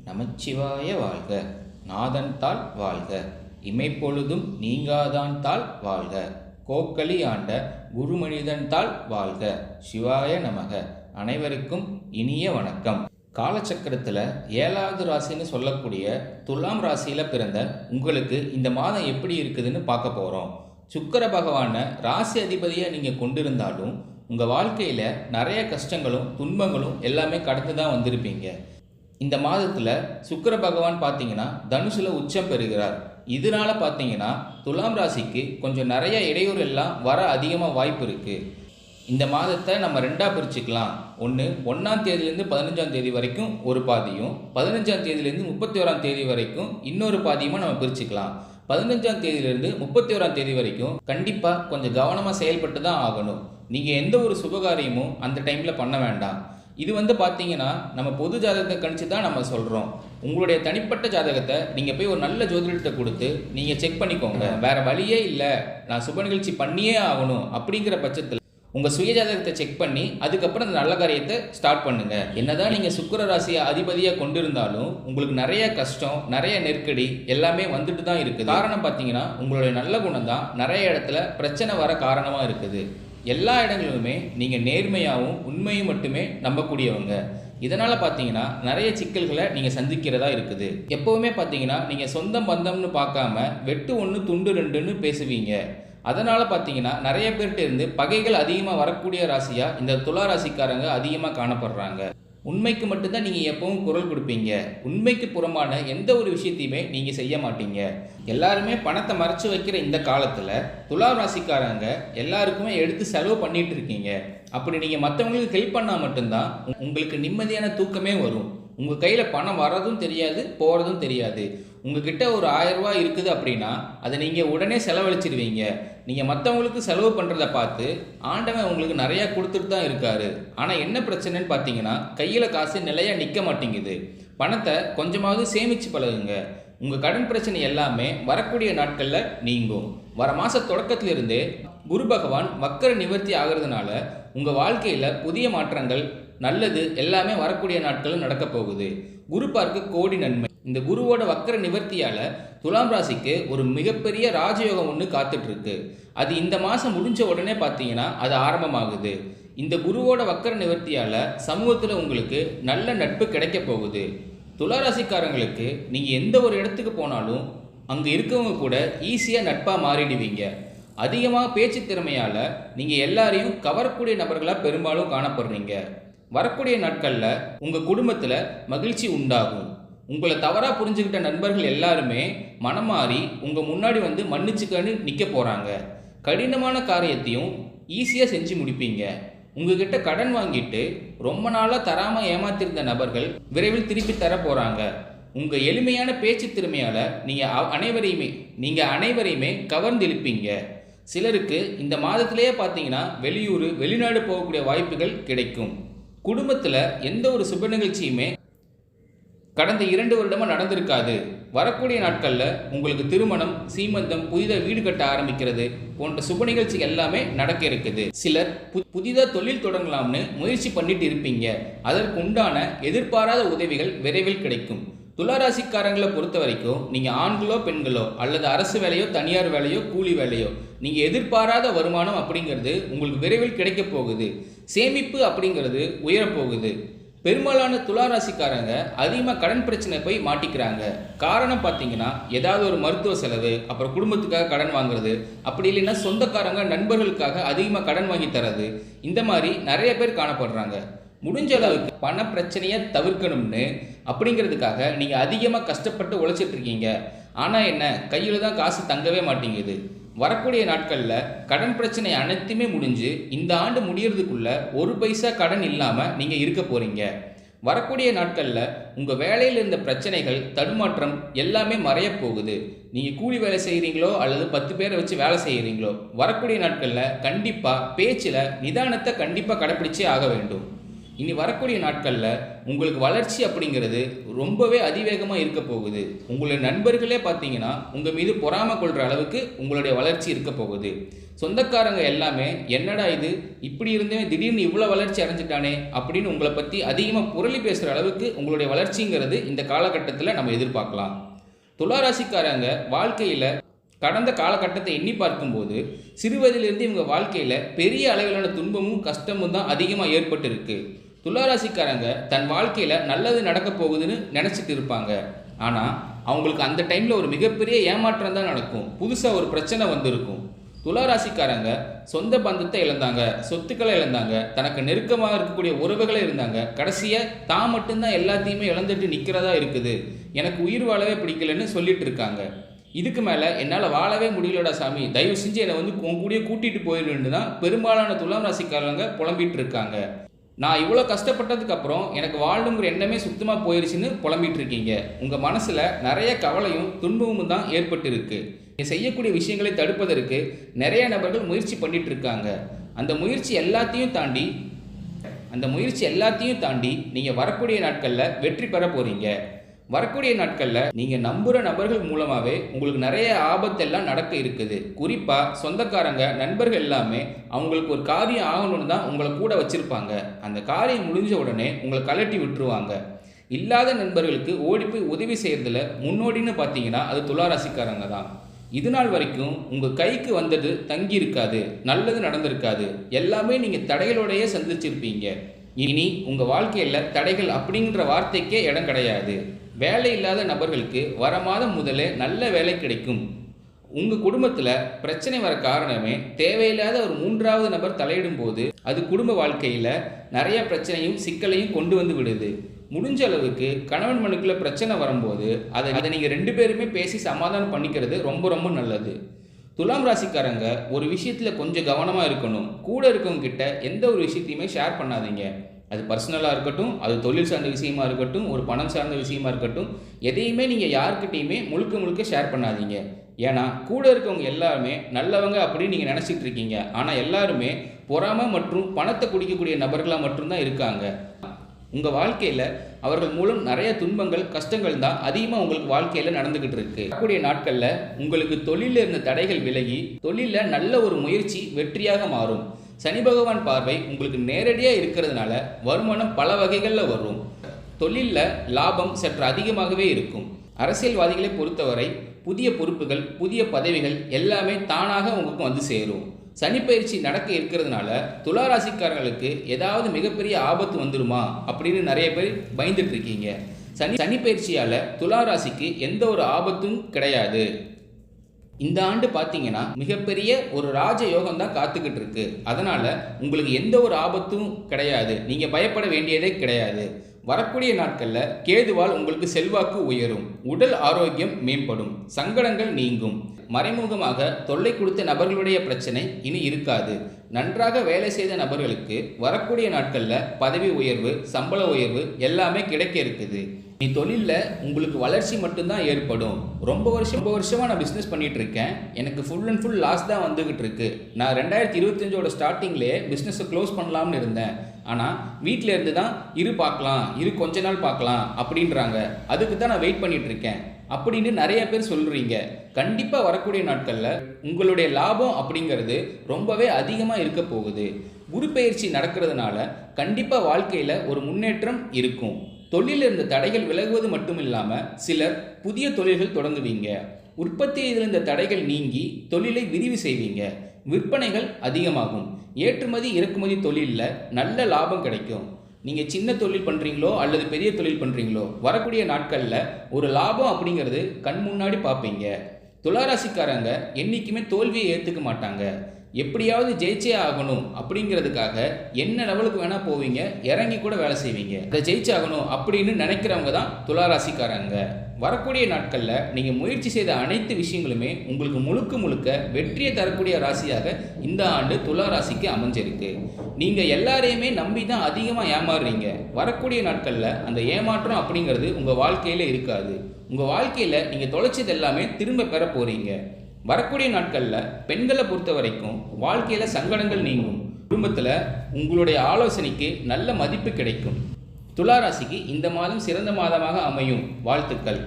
நமச்சிவாய வாழ்க. நாதன் தாள் வாழ்க. இமைப்பொழுதும் நீங்காதான் தாள் வாழ்க. கோக்களி ஆண்ட குருமனிதன் தாள் வாழ்க. சிவாய நமக. அனைவருக்கும் இனிய வணக்கம். காலச்சக்கரத்தில் 7வது ராசின்னு சொல்லக்கூடிய துலாம் ராசியில் பிறந்த உங்களுக்கு இந்த மாதம் எப்படி இருக்குதுன்னு பார்க்க போகிறோம். சுக்கிர பகவானை ராசி அதிபதியாக நீங்கள் கொண்டிருந்தாலும் உங்கள் வாழ்க்கையில் நிறைய கஷ்டங்களும் துன்பங்களும் எல்லாமே கடந்து தான் வந்திருப்பீங்க. இந்த மாதத்தில் சுக்கிர பகவான் பார்த்தீங்கன்னா தனுசுல உச்சம் பெறுகிறார். இதனால பார்த்தீங்கன்னா துலாம் ராசிக்கு கொஞ்சம் நிறைய இடையூறு எல்லாம் வர அதிகமாக வாய்ப்பு இருக்குது. இந்த மாதத்தை நம்ம ரெண்டாக பிரிச்சுக்கலாம். ஒன்றாம் தேதியிலேருந்து 15ஆம் தேதி வரைக்கும் ஒரு பாதியும், 15ஆம் தேதியிலேருந்து 31ஆம் தேதி வரைக்கும் இன்னொரு பாதியுமாக நம்ம பிரிச்சுக்கலாம். 15ஆம் தேதியிலேருந்து 31ஆம் தேதி வரைக்கும் கண்டிப்பாக கொஞ்சம் கவனமாக செயல்பட்டு தான் ஆகணும். நீங்கள் எந்த ஒரு சுபகாரியமும் அந்த டைமில் பண்ண வேண்டாம். இது பார்த்தீங்கன்னா நம்ம பொது ஜாதகத்தை கணிச்சு தான் நம்ம சொல்கிறோம். உங்களுடைய தனிப்பட்ட ஜாதகத்தை நீங்கள் போய் ஒரு நல்ல ஜோதிடத்தை கொடுத்து நீங்கள் செக் பண்ணிக்கோங்க. வேறு வழியே இல்லை, நான் சுப நிகழ்ச்சி பண்ணியே ஆகணும் அப்படிங்கிற பட்சத்தில் உங்கள் சுய ஜாதகத்தை செக் பண்ணி அதுக்கப்புறம் அந்த நல்ல காரியத்தை ஸ்டார்ட் பண்ணுங்கள். என்னதான் நீங்கள் சுக்கிர ராசியை அதிபதியாக கொண்டிருந்தாலும் உங்களுக்கு நிறைய கஷ்டம், நிறைய நெருக்கடி எல்லாமே வந்துட்டு தான் இருக்குது. காரணம் பார்த்தீங்கன்னா உங்களுடைய நல்ல குணம் தான் நிறைய இடத்துல பிரச்சனை வர காரணமாக இருக்குது. எல்லா இடங்களிலுமே நீங்கள் நேர்மையாகவும் உண்மையும் மட்டுமே நம்பக்கூடியவங்க. இதனால் பார்த்தீங்கன்னா நிறைய சிக்கல்களை நீங்கள் சந்திக்கிறதா இருக்குது. எப்போவுமே பார்த்தீங்கன்னா நீங்கள் சொந்தம் பந்தம்னு பார்க்காம வெட்டு ஒன்று துண்டு ரெண்டுன்னு பேசுவீங்க. அதனால் பார்த்தீங்கன்னா நிறைய பேர்கிட்ட இருந்து பகைகள் அதிகமாக வரக்கூடிய ராசியாக இந்த துலா ராசிக்காரங்க அதிகமாக காணப்படுறாங்க. உண்மைக்கு மட்டும்தான் நீங்கள் எப்பவும் குரல் கொடுப்பீங்க. உண்மைக்கு புறமான எந்த ஒரு விஷயத்தையுமே நீங்கள் செய்ய மாட்டீங்க. எல்லாருமே பணத்தை மறைச்சு வைக்கிற இந்த காலத்தில் துலா ராசிக்காரங்க எல்லாருக்குமே எடுத்து செலவு பண்ணிட்டு இருக்கீங்க. அப்படி நீங்கள் மற்றவங்களுக்கு ஹெல்ப் பண்ணால் மட்டும்தான் உங்களுக்கு நிம்மதியான தூக்கமே வரும். உங்கள் கையில் பணம் வர்றதும் தெரியாது, போகிறதும் தெரியாது. உங்ககிட்ட ஒரு 1000 ரூபாய் இருக்குது அப்படின்னா அதை நீங்கள் உடனே செலவழிச்சிடுவீங்க. நீங்கள் மற்றவங்களுக்கு செலவு பண்ணுறதை பார்த்து ஆண்டவன் உங்களுக்கு நிறையா கொடுத்துட்டு தான் இருக்காரு. ஆனால் என்ன பிரச்சனைன்னு பார்த்தீங்கன்னா கையில் காசு நிலையாக நிற்க மாட்டேங்குது. பணத்தை கொஞ்சமாவது சேமித்து பழகுங்க. உங்கள் கடன் பிரச்சனை எல்லாமே வரக்கூடிய நாட்களில் நீங்கும். வர மாத தொடக்கத்திலிருந்தே குரு பகவான் வக்கர நிவர்த்தி ஆகிறதுனால உங்கள் வாழ்க்கையில் புதிய மாற்றங்கள் நல்லது எல்லாமே வரக்கூடிய நாட்களில் நடக்க போகுது. குரு பார்க்க கோடி நன்மை. இந்த குருவோட வக்கர நிவர்த்தியால் துலாம் ராசிக்கு ஒரு மிகப்பெரிய ராஜயோகம் ஒன்று காத்துட்டு இருக்கு. அது இந்த மாதம் முடிஞ்ச உடனே பார்த்தீங்கன்னா அது ஆரம்பமாகுது. இந்த குருவோட வக்கர நிவர்த்தியால் சமூகத்தில் உங்களுக்கு நல்ல நட்பு கிடைக்க போகுது. துலா ராசிக்காரங்களுக்கு நீங்கள் எந்த ஒரு இடத்துக்கு போனாலும் அங்கே இருக்கவங்க கூட ஈஸியாக நட்பாக மாறிடுவீங்க. அதிகமாக பேச்சு திறமையால் நீங்கள் எல்லாரையும் கவரக்கூடிய நபர்களாக பெரும்பாலும் காணப்படுறீங்க. வரக்கூடிய நாட்களில் உங்கள் குடும்பத்தில் மகிழ்ச்சி உண்டாகும். உங்களை தவறாக புரிஞ்சுக்கிட்ட நண்பர்கள் எல்லாருமே மனம் மாறி உங்கள் முன்னாடி மன்னிச்சுக்கன்னு நிற்க போகிறாங்க. கடினமான காரியத்தையும் ஈஸியாக செஞ்சு முடிப்பீங்க. உங்ககிட்ட கடன் வாங்கிட்டு ரொம்ப நாளாக தராமல் ஏமாத்திருந்த நபர்கள் விரைவில் திருப்பி தர போகிறாங்க. உங்கள் எளிமையான பேச்சு திறமையால் நீங்கள் அனைவரையுமே கவர்ந்து இழுப்பீங்க. சிலருக்கு இந்த மாதத்திலேயே பார்த்தீங்கன்னா வெளிநாடு போகக்கூடிய வாய்ப்புகள் கிடைக்கும். குடும்பத்தில் எந்த ஒரு சுப நிகழ்ச்சியுமே கடந்த 2 வருடமாக நடந்திருக்காது. வரக்கூடிய நாட்களில் உங்களுக்கு திருமணம், சீமந்தம், புதிதாக வீடு கட்ட ஆரம்பிக்கிறது போன்ற சுப நிகழ்ச்சி எல்லாமே நடக்க இருக்குது. சிலர் புதிதாக தொழில் தொடங்கலாம்னு முயற்சி பண்ணிட்டு இருப்பீங்க. அதற்கு உண்டான எதிர்பாராத உதவிகள் விரைவில் கிடைக்கும். துளாராசிக்காரங்களை பொறுத்த வரைக்கும் நீங்கள் ஆண்களோ பெண்களோ அல்லது அரசு வேலையோ தனியார் வேலையோ கூலி வேலையோ நீங்கள் எதிர்பாராத வருமானம் அப்படிங்கிறது உங்களுக்கு விரைவில் கிடைக்க போகுது. சேமிப்பு அப்படிங்கிறது உயரப்போகுது. பெரும்பாலான துளாராசிக்காரங்க அதிகமாக கடன் பிரச்சனை போய் மாட்டிக்கிறாங்க. காரணம் பார்த்தீங்கன்னா ஏதாவது ஒரு மருத்துவ செலவு, அப்புறம் குடும்பத்துக்காக கடன் வாங்குறது, அப்படி இல்லைன்னா சொந்தக்காரங்க நண்பர்களுக்காக அதிகமாக கடன் வாங்கி தரது, இந்த மாதிரி நிறைய பேர் காணப்படுறாங்க. முடிஞ்ச அளவுக்கு பண பிரச்சனையை தவிர்க்கணும்னு அப்படிங்கிறதுக்காக நீங்கள் அதிகமாக கஷ்டப்பட்டு உழைச்சிட்டு இருக்கீங்க. ஆனால் என்ன, கையில் தான் காசு தங்கவே மாட்டேங்குது. வரக்கூடிய நாட்களில் கடன் பிரச்சனை அனைத்துமே முடிஞ்சு இந்த ஆண்டு முடியறதுக்குள்ள 1 பைசா கடன் இல்லாமல் நீங்கள் இருக்க போகிறீங்க. வரக்கூடிய நாட்களில் உங்கள் வேலையில் இருந்த பிரச்சனைகள், தடுமாற்றம் எல்லாமே மறைய போகுது. நீங்கள் கூலி வேலை செய்கிறீங்களோ அல்லது 10 பேரை வச்சு வேலை செய்கிறீங்களோ வரக்கூடிய நாட்களில் கண்டிப்பாக பேச்சில் நிதானத்தை கண்டிப்பாக கடைப்பிடிச்சே ஆக வேண்டும். இனி வரக்கூடிய நாட்களில் உங்களுக்கு வளர்ச்சி அப்படிங்கிறது ரொம்பவே அதிவேகமாக இருக்க போகுது. உங்களுடைய நண்பர்களே பார்த்தீங்கன்னா உங்கள் மீது பொறாமை கொள்கிற அளவுக்கு உங்களுடைய வளர்ச்சி இருக்க போகுது. சொந்தக்காரங்க எல்லாமே என்னடா இது இப்படி இருந்தே திடீர்னு இவ்வளோ வளர்ச்சி அடைஞ்சிட்டானே அப்படின்னு உங்களை பற்றி அதிகமாக புரளி பேசுகிற அளவுக்கு உங்களுடைய வளர்ச்சிங்கிறது இந்த காலகட்டத்தில் நம்ம எதிர்பார்க்கலாம். துளாராசிக்காரங்க வாழ்க்கையில் கடந்த காலகட்டத்தை எண்ணி பார்க்கும்போது சிறுவயதிலிருந்து இவங்க வாழ்க்கையில் பெரிய அளவிலான துன்பமும் கஷ்டமும் தான் அதிகமாக ஏற்பட்டு இருக்கு. துளாராசிக்காரங்க தன் வாழ்க்கையில் நல்லது நடக்க போகுதுன்னு நினச்சிட்டு இருப்பாங்க. ஆனால் அவங்களுக்கு அந்த டைமில் ஒரு மிகப்பெரிய ஏமாற்றம் தான் நடக்கும். புதுசாக ஒரு பிரச்சனை வந்திருக்கும். துளாராசிக்காரங்க சொந்த பந்தத்தை இழந்தாங்க, சொத்துக்களை இழந்தாங்க, தனக்கு நெருக்கமாக இருக்கக்கூடிய உறவுகளே இருந்தாங்க. கடைசியாக தான் மட்டும்தான் எல்லாத்தையுமே இழந்துட்டு நிற்கிறதா இருக்குது. எனக்கு உயிர் வாழவே பிடிக்கலன்னு சொல்லிட்டு இருக்காங்க. இதுக்கு மேலே என்னால் வாழவே முடியலடா சாமி, தயவு செஞ்சு என்னை உன் கூடயே கூட்டிகிட்டு போயிடுன்னு தான் பெரும்பாலான துலாம் ராசிக்காரங்க புலம்பிகிட்டு இருக்காங்க. நான் இவ்வளோ கஷ்டப்பட்டதுக்கப்புறம் எனக்கு வாழணுங்கிற எண்ணமே சுத்தமாக போயிடுச்சுன்னு புலம்பிகிட்டு இருக்கீங்க. உங்கள் மனசில் நிறைய கவலையும் துன்பமும் தான் ஏற்பட்டு இருக்கு. நீங்கள் செய்யக்கூடிய விஷயங்களை தடுப்பதற்கு நிறைய நபர்கள் முயற்சி பண்ணிட்டு இருக்காங்க. அந்த முயற்சி எல்லாத்தையும் தாண்டி நீங்கள் வரக்கூடிய நாட்களில் வெற்றி பெற போகிறீங்க. வரக்கூடிய நாட்களில் நீங்கள் நம்புகிற நபர்கள் மூலமாகவே உங்களுக்கு நிறைய ஆபத்தெல்லாம் நடக்க இருக்குது. குறிப்பாக சொந்தக்காரங்க நண்பர்கள் எல்லாமே அவங்களுக்கு ஒரு காரியம் ஆகணும்னு தான் உங்களை கூட வச்சுருப்பாங்க. அந்த காரியம் முடிஞ்ச உடனே உங்களை கலட்டி விட்டுருவாங்க. இல்லாத நண்பர்களுக்கு ஓடி போய் உதவி செய்கிறதுல முன்னோடின்னு பார்த்தீங்கன்னா அது துளாராசிக்காரங்க தான். இது நாள் வரைக்கும் உங்கள் கைக்கு வந்தது தங்கி இருக்காது, நல்லது நடந்திருக்காது, எல்லாமே நீங்கள் தடைகளோடையே சந்திச்சிருப்பீங்க. இனி உங்கள் வாழ்க்கையில் தடைகள் அப்படிங்கிற வார்த்தைக்கே இடம் கிடையாது. வேலை இல்லாத நபர்களுக்கு வர மாதம் முதலே நல்ல வேலை கிடைக்கும். உங்கள் குடும்பத்தில் பிரச்சனை வர காரணமே தேவையில்லாத ஒரு மூன்றாவது நபர் தலையிடும் போது அது குடும்ப வாழ்க்கையில் நிறைய பிரச்சனையும் சிக்கலையும் கொண்டு வந்து விடுது. முடிஞ்ச அளவுக்கு கணவன் மனுக்குள்ள பிரச்சனை வரும்போது அதை நீங்கள் 2 பேருமே பேசி சமாதானம் பண்ணிக்கிறது ரொம்ப ரொம்ப நல்லது. துலாம் ராசிக்காரங்க ஒரு விஷயத்தில் கொஞ்சம் கவனமாக இருக்கணும். கூட இருக்கவங்க கிட்ட எந்த ஒரு விஷயத்தையுமே ஷேர் பண்ணாதீங்க. அது பர்சனலாக இருக்கட்டும், அது தொழில் சார்ந்த விஷயமா இருக்கட்டும், ஒரு பணம் சார்ந்த விஷயமா இருக்கட்டும், எதையுமே நீங்கள் யார்கிட்டையுமே முழுக்க ஷேர் பண்ணாதீங்க. ஏன்னா கூட இருக்கவங்க எல்லாருமே நல்லவங்க அப்படின்னு நீங்கள் நினச்சிட்டு இருக்கீங்க. ஆனால் எல்லாருமே பொறாமை மற்றும் பணத்தை குடிக்கக்கூடிய நபர்களாக மட்டும்தான் இருக்காங்க. உங்கள் வாழ்க்கையில் அவர்கள் மூலம் நிறைய துன்பங்கள் கஷ்டங்கள் தான் அதிகமாக உங்களுக்கு வாழ்க்கையில் நடந்துக்கிட்டு இருக்கு. வரக்கூடிய நாட்களில் உங்களுக்கு தொழிலில் இருந்த தடைகள் விலகி தொழிலில் நல்ல ஒரு முயற்சி வெற்றியாக மாறும். சனி பகவான் பார்வை உங்களுக்கு நேரடியாக இருக்கிறதுனால வருமானம் பல வகைகளில் வரும். தொழிலில் லாபம் சற்று அதிகமாகவே இருக்கும். அரசியல்வாதிகளை பொறுத்தவரை புதிய பொறுப்புகள், புதிய பதவிகள் எல்லாமே தானாக உங்களுக்கு வந்து சேரும். சனிப்பயிற்சி நடக்க இருக்கிறதுனால துளாராசிக்காரர்களுக்கு ஏதாவது மிகப்பெரிய ஆபத்து வந்துடுமா அப்படின்னு நிறைய பேர் பயந்துட்டு இருக்கீங்க. சனிப்பயிற்சியால் துளாராசிக்கு எந்த ஒரு ஆபத்தும் கிடையாது. இந்த ஆண்டு பார்த்தீங்கன்னா மிகப்பெரிய ஒரு ராஜ யோகம் தான் காத்துக்கிட்டு இருக்கு. அதனால் உங்களுக்கு எந்த ஒரு ஆபத்தும் கிடையாது. நீங்கள் பயப்பட வேண்டியதே கிடையாது. வரக்கூடிய நாட்களில் கேதுவால் உங்களுக்கு செல்வாக்கு உயரும், உடல் ஆரோக்கியம் மேம்படும், சங்கடங்கள் நீங்கும். மறைமுகமாக தொல்லை கொடுத்த நபர்களுடைய பிரச்சனை இனி இருக்காது. நன்றாக வேலை செய்த நபர்களுக்கு வரக்கூடிய நாட்களில் பதவி உயர்வு, சம்பள உயர்வு எல்லாமே கிடைக்க இருக்குது. நீ தொழிலில் உங்களுக்கு வளர்ச்சி மட்டும்தான் ஏற்படும். ரொம்ப வருஷமாக நான் பிஸ்னஸ் பண்ணிகிட்டு இருக்கேன். எனக்கு ஃபுல் அண்ட் ஃபுல் லாஸ் தான் வந்துக்கிட்டு இருக்கு. நான் 2025 ஸ்டார்டிங்லேயே பிஸ்னஸை க்ளோஸ் பண்ணலாம்னு இருந்தேன். ஆனால் வீட்டில் இருந்து தான் கொஞ்ச நாள் பார்க்கலாம் அப்படின்றாங்க. அதுக்கு தான் நான் வெயிட் பண்ணிகிட்டு இருக்கேன் அப்படின்னு நிறைய பேர் சொல்கிறீங்க. கண்டிப்பாக வரக்கூடிய நாட்களில் உங்களுடைய லாபம் அப்படிங்கிறது ரொம்பவே அதிகமாக இருக்க போகுது. குரு பெயர்ச்சி நடக்கிறதுனால கண்டிப்பாக வாழ்க்கையில் ஒரு முன்னேற்றம் இருக்கும். தொழிலில் இருந்த தடைகள் விலகுவது மட்டும் இல்லாமல் சிலர் புதிய தொழில்கள் தொடங்குவீங்க. உற்பத்தியில் இருந்த தடைகள் நீங்கி தொழிலை விரிவு செய்வீங்க. விற்பனைகள் அதிகமாகும். ஏற்றுமதி இறக்குமதி தொழிலில் நல்ல லாபம் கிடைக்கும். நீங்கள் சின்ன தொழில் பண்ணுறீங்களோ அல்லது பெரிய தொழில் பண்ணுறீங்களோ வரக்கூடிய நாட்களில் ஒரு லாபம் அப்படிங்கிறது கண் முன்னாடி பார்ப்பீங்க. துளாராசிக்காரங்க என்றைக்குமே தோல்வியை ஏற்றுக்க மாட்டாங்க. எப்படியாவது ஜெயிச்சே ஆகணும் அப்படிங்கிறதுக்காக என்ன லெவலுக்கு வேணால் போவீங்க, இறங்கி கூட வேலை செய்வீங்க. அதை ஜெயிச்சாகணும் அப்படின்னு நினைக்கிறவங்க தான் துளாராசிக்காரங்க. வரக்கூடிய நாட்களில் நீங்கள் முயற்சி செய்த அனைத்து விஷயங்களுமே உங்களுக்கு முழுக்க வெற்றியை தரக்கூடிய ராசியாக இந்த ஆண்டு துளாராசிக்கு அமைஞ்சிருக்கு. நீங்கள் எல்லாரையுமே நம்பி தான் அதிகமாக ஏமாறுறீங்க. வரக்கூடிய நாட்களில் அந்த ஏமாற்றம் அப்படிங்கிறது உங்கள் வாழ்க்கையில் இருக்காது. உங்கள் வாழ்க்கையில் நீங்கள் தொலைச்சது எல்லாமே திரும்ப பெற போகிறீங்க. வரக்கூடிய நாட்களில் பெண்களை பொறுத்த வரைக்கும் வாழ்க்கையில் சங்கடங்கள் நீங்கும். குடும்பத்தில் உங்களுடைய ஆலோசனைக்கு நல்ல மதிப்பு கிடைக்கும். துலா ராசிக்கு இந்த மாதம் சிறந்த மாதமாக அமையும். வாழ்த்துக்கள்.